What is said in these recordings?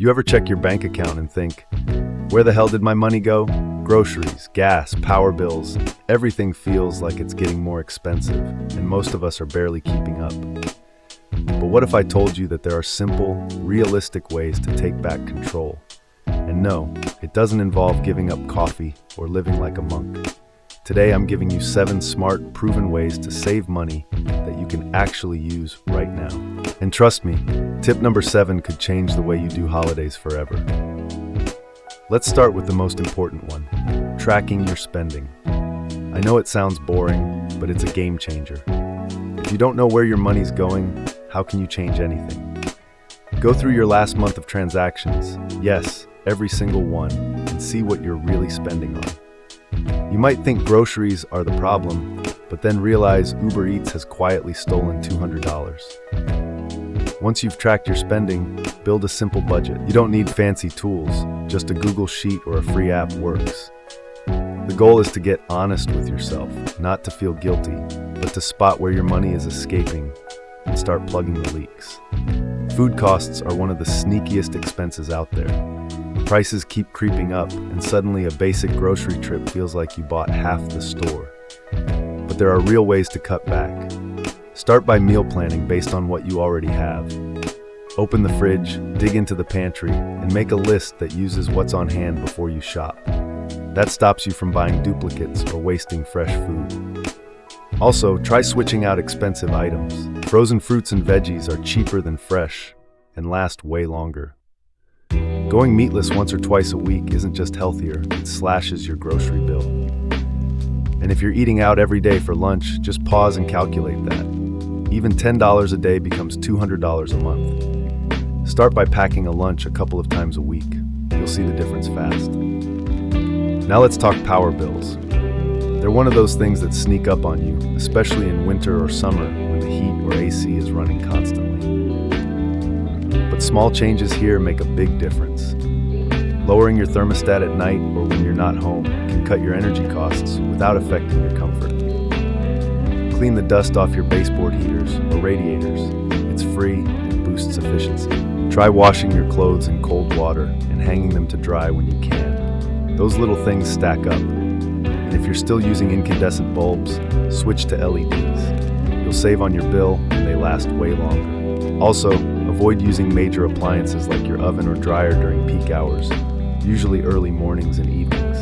You ever check your bank account and think, where the hell did my money go? Groceries, gas, power bills, everything feels like it's getting more expensive, and most of us are barely keeping up. But what if I told you that there are simple, realistic ways to take back control? And no, it doesn't involve giving up coffee or living like a monk. Today I'm giving you 7 smart, proven ways to save money that you can actually use right now. And trust me, tip number 7 could change the way you do holidays forever. Let's start with the most important one, tracking your spending. I know it sounds boring, but it's a game changer. If you don't know where your money's going, how can you change anything? Go through your last month of transactions, yes, every single one, and see what you're really spending on. You might think groceries are the problem, but then realize Uber Eats has quietly stolen $200. Once you've tracked your spending, build a simple budget. You don't need fancy tools, just a Google Sheet or a free app works. The goal is to get honest with yourself, not to feel guilty, but to spot where your money is escaping and start plugging the leaks. Food costs are one of the sneakiest expenses out there. Prices keep creeping up, and suddenly a basic grocery trip feels like you bought half the store. But there are real ways to cut back. Start by meal planning based on what you already have. Open the fridge, dig into the pantry, and make a list that uses what's on hand before you shop. That stops you from buying duplicates or wasting fresh food. Also, try switching out expensive items. Frozen fruits and veggies are cheaper than fresh and last way longer. Going meatless once or twice a week isn't just healthier, it slashes your grocery bill. And if you're eating out every day for lunch, just pause and calculate that. Even $10 a day becomes $200 a month. Start by packing a lunch a couple of times a week. You'll see the difference fast. Now let's talk power bills. They're one of those things that sneak up on you, especially in winter or summer when the heat or AC is running constantly. But small changes here make a big difference. Lowering your thermostat at night or when you're not home can cut your energy costs without affecting your comfort. Clean the dust off your baseboard heaters or radiators. It's free and boosts efficiency. Try washing your clothes in cold water and hanging them to dry when you can. Those little things stack up. And if you're still using incandescent bulbs, switch to LEDs. You'll save on your bill and they last way longer. Also, avoid using major appliances like your oven or dryer during peak hours, usually early mornings and evenings.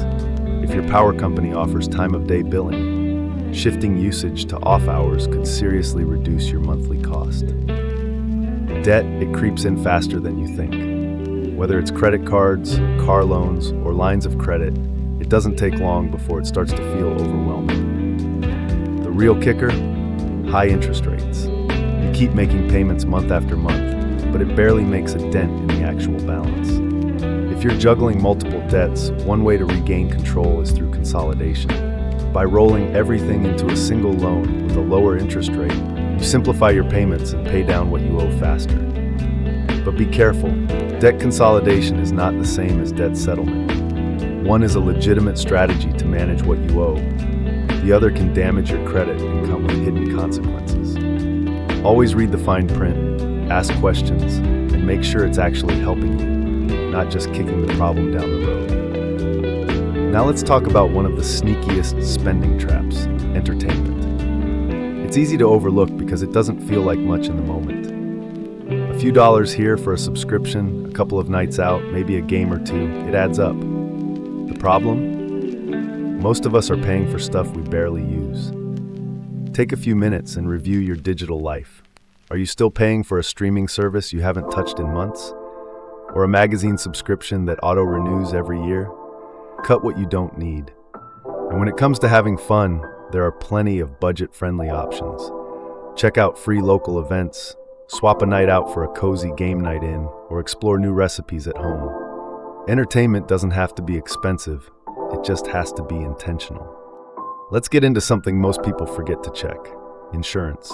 If your power company offers time-of-day billing, shifting usage to off hours could seriously reduce your monthly cost. Debt, it creeps in faster than you think. Whether it's credit cards, car loans, or lines of credit, it doesn't take long before it starts to feel overwhelming. The real kicker? High interest rates. You keep making payments month after month, but it barely makes a dent in the actual balance. If you're juggling multiple debts, one way to regain control is through consolidation. By rolling everything into a single loan with a lower interest rate, you simplify your payments and pay down what you owe faster. But be careful, debt consolidation is not the same as debt settlement. One is a legitimate strategy to manage what you owe. The other can damage your credit and come with hidden consequences. Always read the fine print, ask questions, and make sure it's actually helping you, not just kicking the problem down the road. Now let's talk about one of the sneakiest spending traps, entertainment. It's easy to overlook because it doesn't feel like much in the moment. A few dollars here for a subscription, a couple of nights out, maybe a game or two, it adds up. The problem? Most of us are paying for stuff we barely use. Take a few minutes and review your digital life. Are you still paying for a streaming service you haven't touched in months? Or a magazine subscription that auto-renews every year? Cut what you don't need. And when it comes to having fun, there are plenty of budget-friendly options. Check out free local events, swap a night out for a cozy game night in, or explore new recipes at home. Entertainment doesn't have to be expensive, it just has to be intentional. Let's get into something most people forget to check: insurance.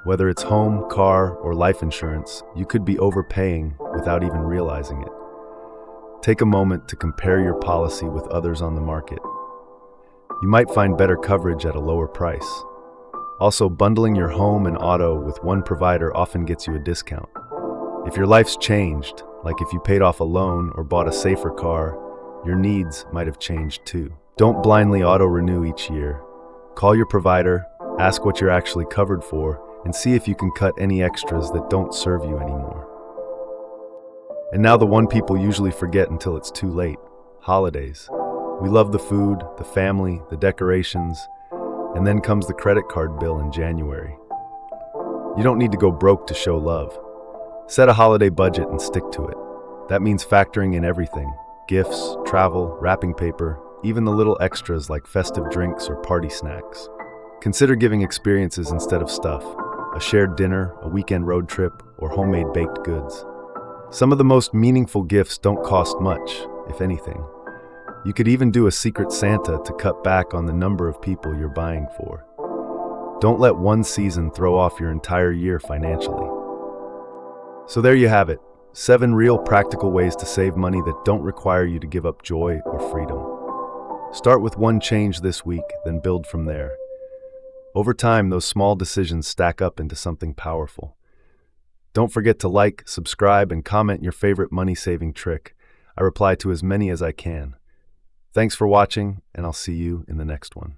Whether it's home, car, or life insurance, you could be overpaying without even realizing it. Take a moment to compare your policy with others on the market. You might find better coverage at a lower price. Also, bundling your home and auto with one provider often gets you a discount. If your life's changed, like if you paid off a loan or bought a safer car, your needs might have changed too. Don't blindly auto-renew each year. Call your provider, ask what you're actually covered for, and see if you can cut any extras that don't serve you anymore. And now the one people usually forget until it's too late: holidays. We love the food, the family, the decorations, and then comes the credit card bill in January. You don't need to go broke to show love. Set a holiday budget and stick to it. That means factoring in everything: gifts, travel, wrapping paper, even the little extras like festive drinks or party snacks. Consider giving experiences instead of stuff: a shared dinner, a weekend road trip, or homemade baked goods. Some of the most meaningful gifts don't cost much, if anything. You could even do a secret Santa to cut back on the number of people you're buying for. Don't let one season throw off your entire year financially. So there you have it, 7 real practical ways to save money that don't require you to give up joy or freedom. Start with one change this week, then build from there. Over time, those small decisions stack up into something powerful. Don't forget to like, subscribe, and comment your favorite money-saving trick. I reply to as many as I can. Thanks for watching, and I'll see you in the next one.